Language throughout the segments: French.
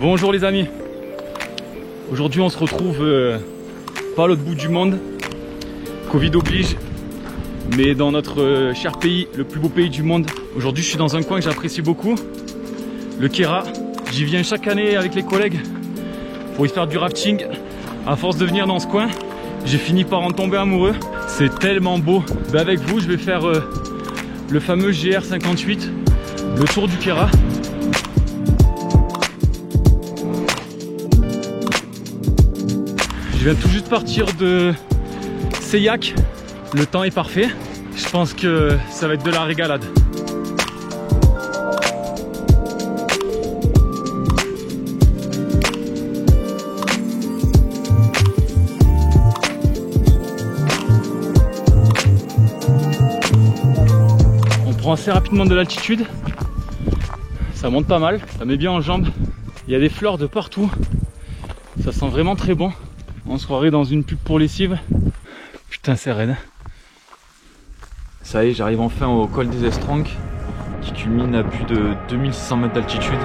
Bonjour les amis. Aujourd'hui on se retrouve pas à l'autre bout du monde, Covid oblige, mais dans notre cher pays, le plus beau pays du monde. Aujourd'hui je suis dans un coin que j'apprécie beaucoup, le Kéra. J'y viens chaque année avec les collègues pour y faire du rafting. À force de venir dans ce coin, j'ai fini par en tomber amoureux. C'est tellement beau. Avec vous je vais faire le fameux GR58, le tour du Kéra. Je viens tout juste partir de Seilhac, le temps est parfait, je pense que ça va être de la régalade. On prend assez rapidement de l'altitude, ça monte pas mal, ça met bien en jambes, il y a des fleurs de partout, ça sent vraiment très bon. On se croirait dans une pub pour lessive. Putain, c'est raide. Ça y est, j'arrive enfin au col des Estranques qui culmine à plus de 2600 mètres d'altitude.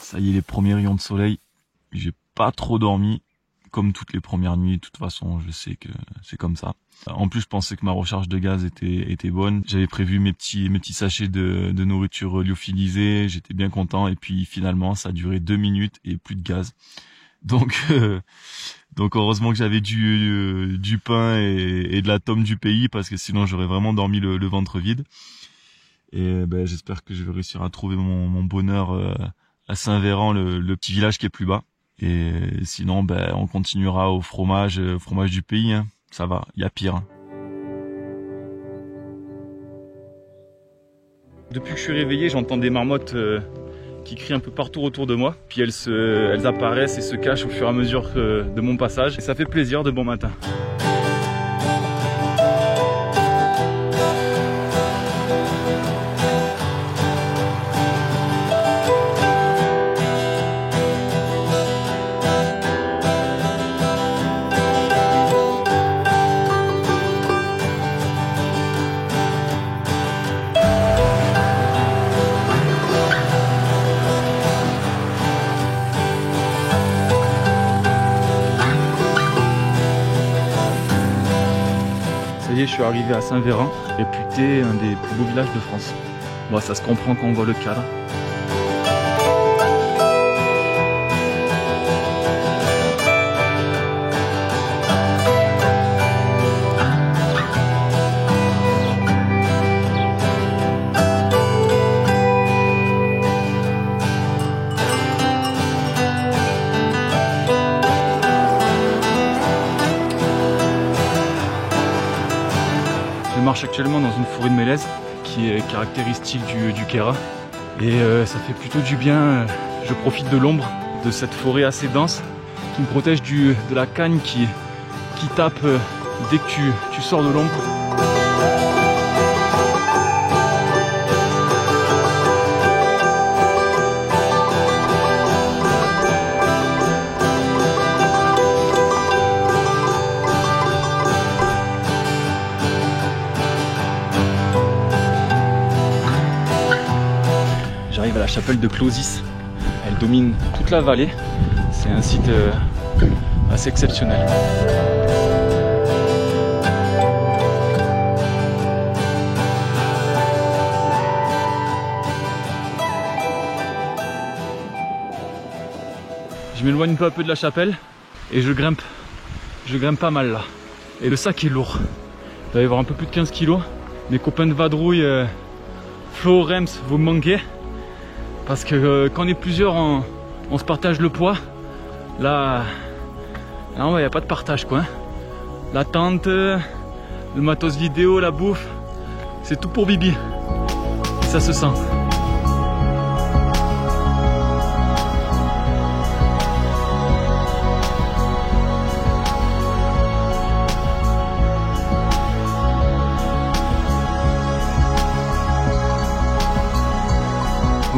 Ça y est, les premiers rayons de soleil. J'ai pas trop dormi, comme toutes les premières nuits. De toute façon, je sais que c'est comme ça. En plus, je pensais que ma recharge de gaz était bonne. J'avais prévu mes petits sachets de nourriture lyophilisée. J'étais bien content. Et puis finalement, ça a duré 2 minutes et plus de gaz. Donc heureusement que j'avais du pain et de la tome du pays, parce que sinon j'aurais vraiment dormi le ventre vide. Et j'espère que je vais réussir à trouver mon bonheur à Saint-Véran, le petit village qui est plus bas. Et sinon, on continuera au fromage du pays. Hein. Ça va, il y a pire. Hein. Depuis que je suis réveillé, j'entends des marmottes qui crient un peu partout autour de moi. Puis elles apparaissent et se cachent au fur et à mesure de mon passage. Et ça fait plaisir de bon matin. Je suis arrivé à Saint-Véran, réputé un des plus beaux villages de France. Bon, ça se comprend quand on voit le cadre. Je marche actuellement dans une forêt de mélèze qui est caractéristique du Kéra et ça fait plutôt du bien. Je profite de l'ombre de cette forêt assez dense qui me protège de la cagne qui tape dès que tu sors de l'ombre. J'arrive à la chapelle de Closis, elle domine toute la vallée, c'est un site assez exceptionnel. Je m'éloigne peu à peu de la chapelle et je grimpe pas mal là. Et le sac est lourd, il va y avoir un peu plus de 15 kg. Mes copains de vadrouille, Flo, Rems, vous me manquez. Parce que quand on est plusieurs, on se partage le poids. Là, il n'y a pas de partage quoi. La tente, le matos vidéo, la bouffe, c'est tout pour Bibi. Ça se sent.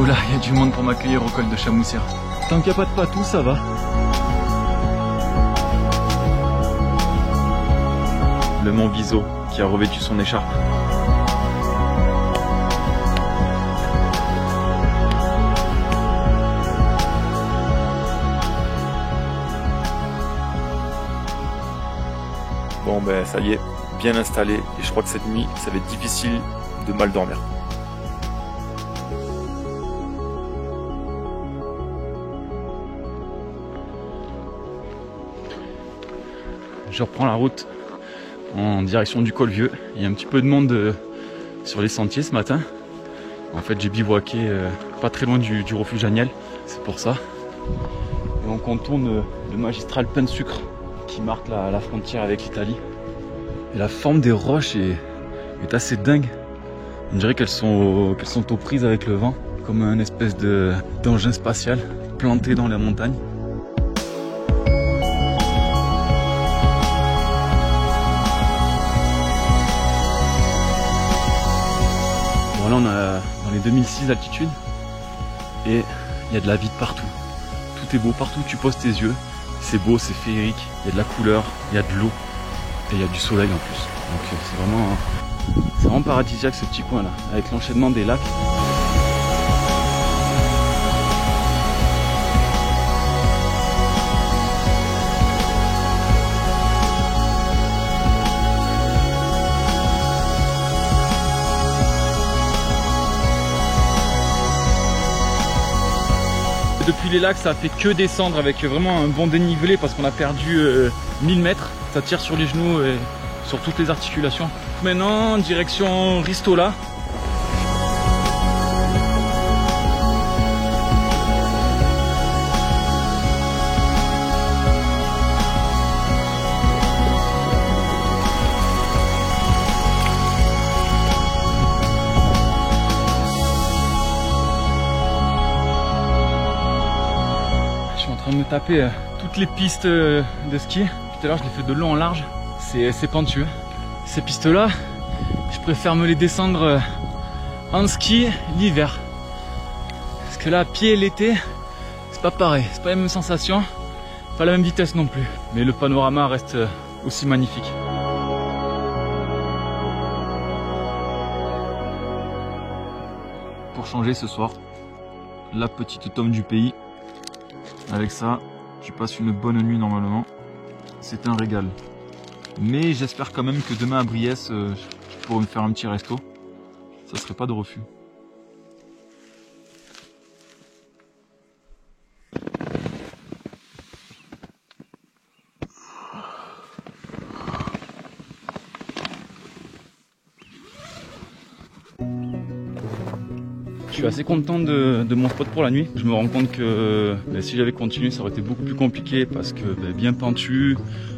coup là, il y a du monde pour m'accueillir au col de Chamoussière. Tant qu'il n'y a pas de patou, ça va. Le mont Viso qui a revêtu son écharpe. Bon ben ça y est, bien installé et je crois que cette nuit ça va être difficile de mal dormir. Je reprends la route en direction du col Vieux. Il y a un petit peu de monde sur les sentiers ce matin. En fait j'ai bivouaqué pas très loin du refuge Agnel, c'est pour ça. Et on contourne le magistral pain de sucre qui marque la frontière avec l'Italie. Et la forme des roches est assez dingue. On dirait qu'elles sont aux prises avec le vent, comme un espèce d'engin spatial planté dans la montagne. Bon là on a dans les 2006 d'altitude et il y a de la vie de partout. Tout est beau, partout où tu poses tes yeux. C'est beau, c'est féerique, il y a de la couleur, il y a de l'eau et il y a du soleil en plus. Donc c'est vraiment paradisiaque ce petit coin là, avec l'enchaînement des lacs. Depuis les lacs, ça a fait que descendre avec vraiment un bon dénivelé parce qu'on a perdu 1000 mètres. Ça tire sur les genoux et sur toutes les articulations. Maintenant, direction Ristola. Je suis en train de me taper toutes les pistes de ski. Tout à l'heure je l'ai fait de long en large, c'est pentueux. Ces pistes là, je préfère me les descendre en ski l'hiver. Parce que là à pied l'été, c'est pas pareil, c'est pas la même sensation, pas la même vitesse non plus. Mais le panorama reste aussi magnifique. Pour changer ce soir, la petite tome du pays. Avec ça, tu passes une bonne nuit normalement. C'est un régal. Mais j'espère quand même que demain à Briès, je pourrai me faire un petit resto. Ça serait pas de refus. Je suis assez content de mon spot pour la nuit. Je me rends compte que si j'avais continué, ça aurait été beaucoup plus compliqué parce que bien pentu,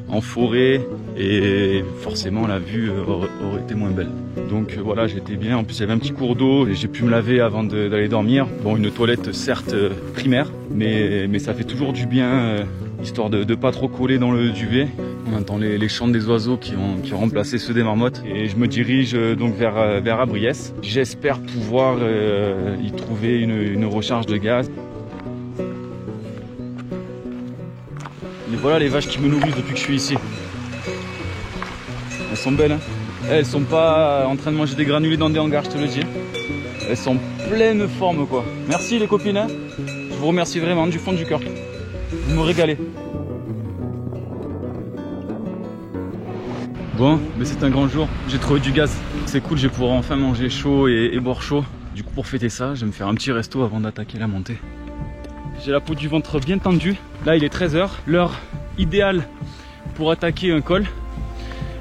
en forêt, et forcément la vue aurait été moins belle. Donc voilà, j'étais bien. En plus, il y avait un petit cours d'eau et j'ai pu me laver avant d'aller dormir. Bon, une toilette certes primaire, mais ça fait toujours du bien, histoire de pas trop coller dans le duvet. On entend les chants des oiseaux qui ont remplacé ceux des marmottes. Et je me dirige donc vers Abriès. J'espère pouvoir y trouver une recharge de gaz. Et voilà les vaches qui me nourrissent depuis que je suis ici. Elles sont belles, hein. Elles sont pas en train de manger des granulés dans des hangars, je te le dis. Elles sont pleine forme quoi. Merci les copines, hein. Je vous remercie vraiment du fond du cœur. Vous me régalez. Bon, mais c'est un grand jour, j'ai trouvé du gaz. C'est cool, je vais pouvoir enfin manger chaud et boire chaud. Du coup pour fêter ça, je vais me faire un petit resto avant d'attaquer la montée. J'ai la peau du ventre bien tendue. Là il est 13 h, l'heure idéale pour attaquer un col.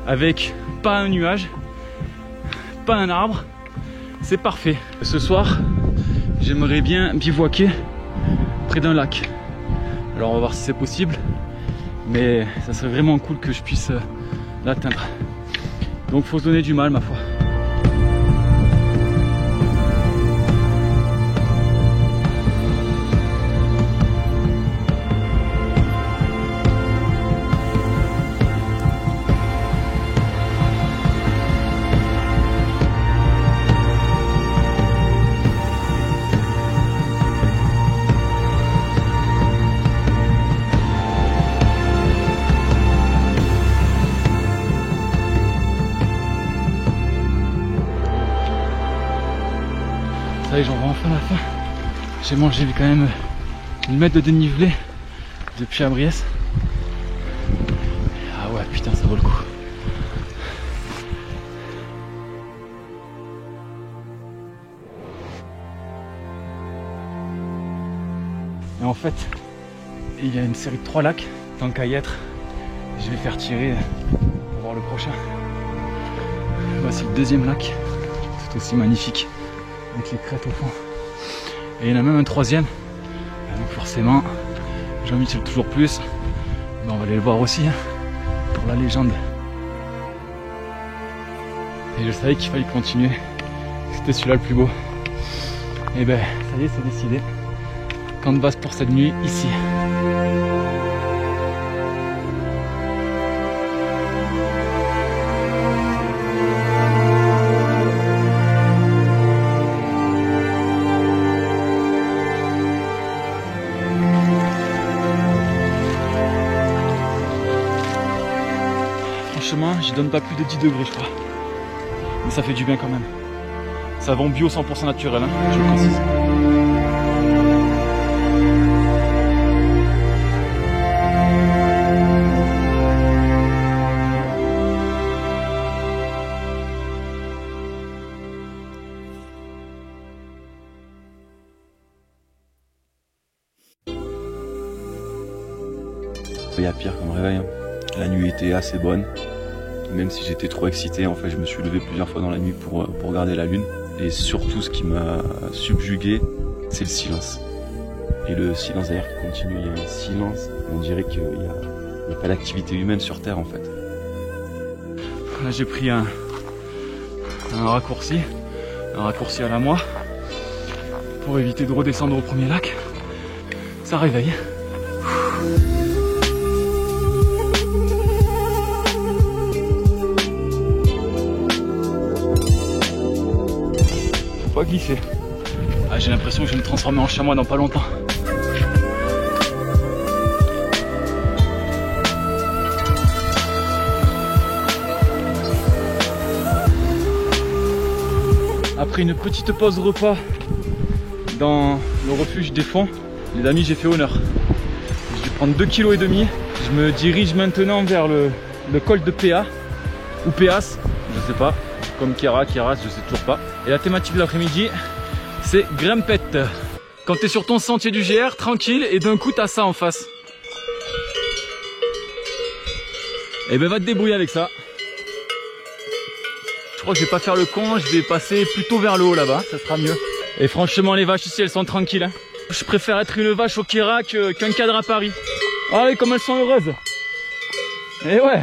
Avec pas un nuage, pas un arbre. C'est parfait. Ce soir, j'aimerais bien bivouaquer près d'un lac. Alors on va voir si c'est possible. Mais ça serait vraiment cool que je puisse l'atteindre. Donc faut se donner du mal ma foi. Ça y est, j'en vois enfin la fin. J'ai mangé quand même 1 mètre de dénivelé depuis Abriès. Ah ouais, putain, ça vaut le coup. Et en fait, il y a une série de 3 lacs. Tant qu'à y être, je vais faire tirer pour voir le prochain. Voici le 2e lac, tout aussi magnifique, avec les crêtes au fond. Et il y en a même un 3e. Donc forcément, j'ai envie de toujours plus. Mais on va aller le voir aussi, hein, pour la légende. Et je savais qu'il fallait continuer. C'était celui-là le plus beau. Et ben, ça y est, c'est décidé. Camp de base pour cette nuit, ici. Franchement, j'y donne pas plus de 10 degrés, je crois. Mais ça fait du bien quand même. Savon bio 100% naturel, hein, je le précise. Il y a pire comme réveil, hein. La nuit était assez bonne. Même si j'étais trop excité, en fait, je me suis levé plusieurs fois dans la nuit pour regarder la lune. Et surtout, ce qui m'a subjugué, c'est le silence. Et le silence d'ailleurs qui continue, il y a un silence. On dirait qu'il n'y a pas d'activité humaine sur Terre, en fait. Là, j'ai pris un raccourci à la moi, pour éviter de redescendre au premier lac. Ça réveille. Pas glisser. Ah, j'ai l'impression que je vais me transformer en chamois dans pas longtemps. Après une petite pause repas dans le refuge des fonds, les amis, j'ai fait honneur. Je vais prendre 2,5 kg. Je me dirige maintenant vers le col de Péa ou Péas, je sais pas. Comme Kéras, je sais toujours pas. Et la thématique de l'après-midi, c'est grimpette. Quand tu es sur ton sentier du GR, tranquille, et d'un coup t'as ça en face. Et ben va te débrouiller avec ça. Je crois que je vais pas faire le con, je vais passer plutôt vers le haut là-bas, ça sera mieux. Et franchement, les vaches ici, elles sont tranquilles, hein. Je préfère être une vache au Kéras qu'un cadre à Paris. Ah oui, comme elles sont heureuses. Et ouais.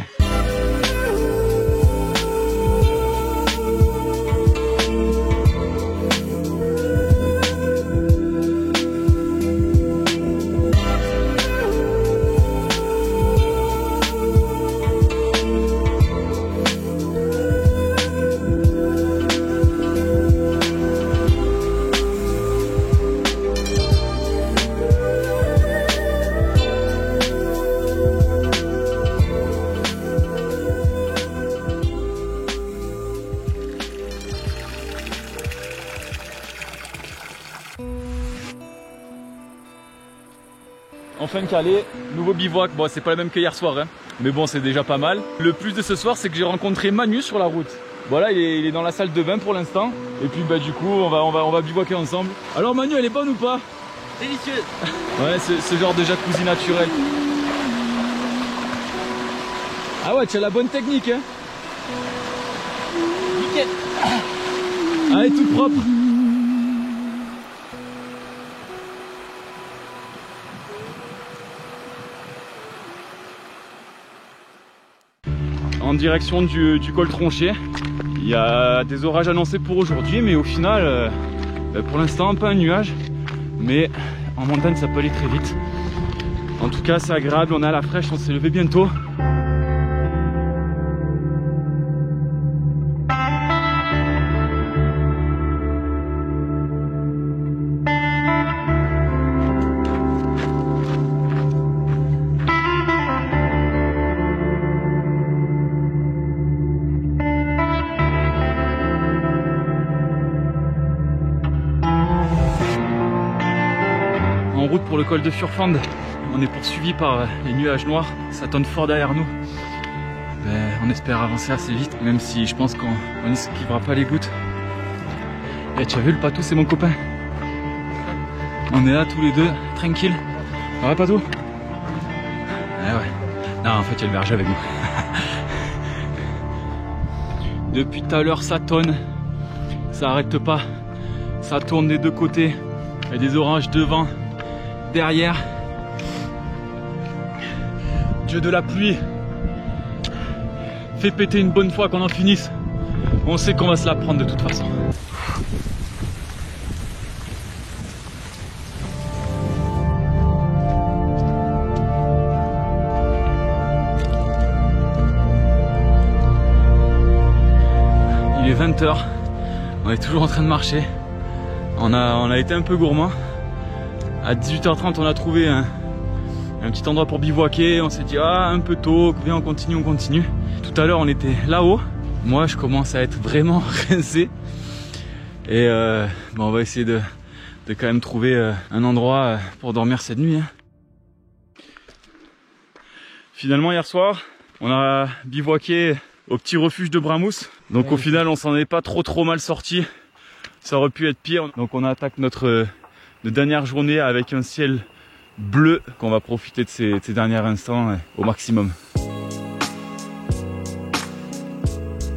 Enfin calé, nouveau bivouac, bon c'est pas le même qu'hier soir, hein. Mais bon c'est déjà pas mal. Le plus de ce soir c'est que j'ai rencontré Manu sur la route. Voilà, il est dans la salle de bain pour l'instant. Et puis bah du coup on va bivouaquer ensemble. Alors Manu, elle est bonne ou pas? Délicieuse. Ouais, ce genre de jacuzzi naturel. Ah ouais, tu as la bonne technique, hein. Nickel. Ah, elle est toute propre. En direction du col Tronché. Il y a des orages annoncés pour aujourd'hui, mais au final, pour l'instant, pas un nuage. Mais en montagne, ça peut aller très vite. En tout cas, c'est agréable, on est à la fraîche, on s'est levé bientôt. route pour le col de Furfand. On est poursuivi par les nuages noirs, ça tonne fort derrière nous. Ben, on espère avancer assez vite, même si je pense qu'on n'esquivera pas les gouttes. Et tu as vu le Patou, c'est mon copain. On est là tous les deux, tranquille. Ça va Patou? Ah ouais. Non, en fait il y a le berger avec nous. Depuis tout à l'heure ça tonne, ça arrête pas, ça tourne des deux côtés, il y a des orages devant, derrière. Dieu de la pluie, fais péter une bonne fois qu'on en finisse, on sait qu'on va se la prendre de toute façon. Il est 20 h, on est toujours en train de marcher. On a été un peu gourmand. À 18 h 30 on a trouvé un petit endroit pour bivouaquer. On s'est dit ah un peu tôt, viens on continue. Tout à l'heure on était là-haut. Moi je commence à être vraiment rincé. Et bon, on va essayer de quand même trouver un endroit pour dormir cette nuit. Finalement hier soir on a bivouaqué au petit refuge de Bramous. Donc au final on s'en est pas trop mal sorti. Ça aurait pu être pire. Donc on attaque notre dernière journée avec un ciel bleu, qu'on va profiter de ces derniers instants au maximum.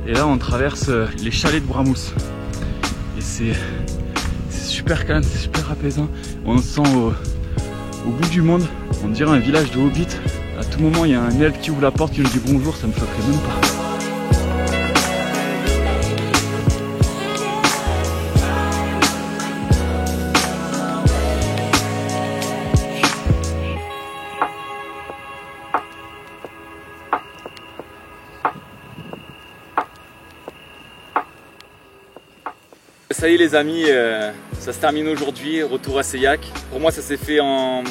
Et là on traverse les chalets de Bramous. Et c'est super calme, c'est super apaisant. On se sent au bout du monde. On dirait un village de hobbits. À tout moment il y a un elfe qui ouvre la porte qui nous dit bonjour, ça me choquerait même pas. Ça y est les amis, ça se termine aujourd'hui, retour à Seilhac. Pour moi ça s'est fait en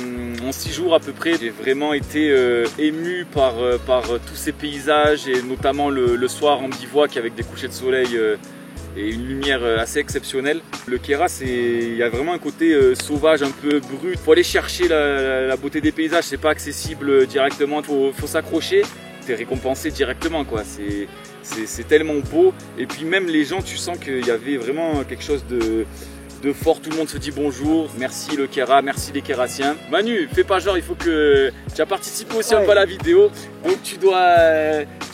6 jours à peu près. J'ai vraiment été ému par tous ces paysages et notamment le soir en bivouac avec des couchers de soleil et une lumière assez exceptionnelle. Le Queyras, il y a vraiment un côté sauvage, un peu brut. Faut aller chercher la beauté des paysages, c'est pas accessible directement, faut s'accrocher. T'es récompensé directement quoi, c'est tellement beau. Et puis même les gens, tu sens qu'il y avait vraiment quelque chose de fort, tout le monde se dit bonjour, merci le Queyras, merci les Queyrassiens. Manu, fais pas genre, il faut que tu as participé aussi un peu à la vidéo, donc tu dois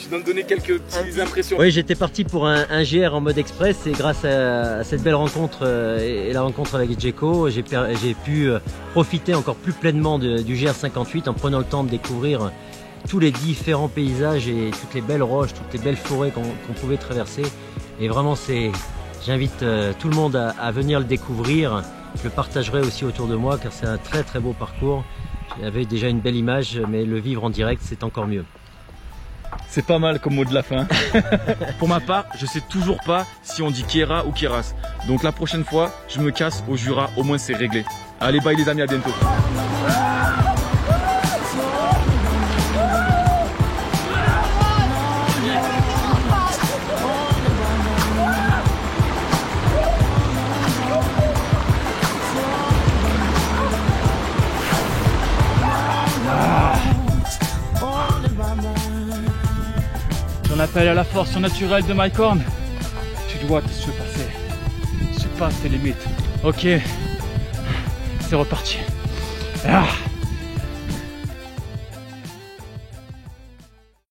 me donner quelques petites impressions. Oui, j'étais parti pour un GR en mode express et grâce à cette belle rencontre et la rencontre avec Djeko, j'ai pu profiter encore plus pleinement du GR58 en prenant le temps de découvrir tous les différents paysages et toutes les belles roches, toutes les belles forêts qu'on pouvait traverser. Et vraiment, j'invite tout le monde à venir le découvrir. Je le partagerai aussi autour de moi car c'est un très beau parcours. J'avais déjà une belle image, mais le vivre en direct, c'est encore mieux. C'est pas mal comme mot de la fin. Pour ma part, je sais toujours pas si on dit Queyras ou Queyras. Donc la prochaine fois, je me casse au Jura, au moins c'est réglé. Allez, bye les amis, à bientôt. On appelle à la force naturelle de Mike Horn. Tu dois te surpasser. Surpasse tes limites. Ok. C'est reparti. Ah.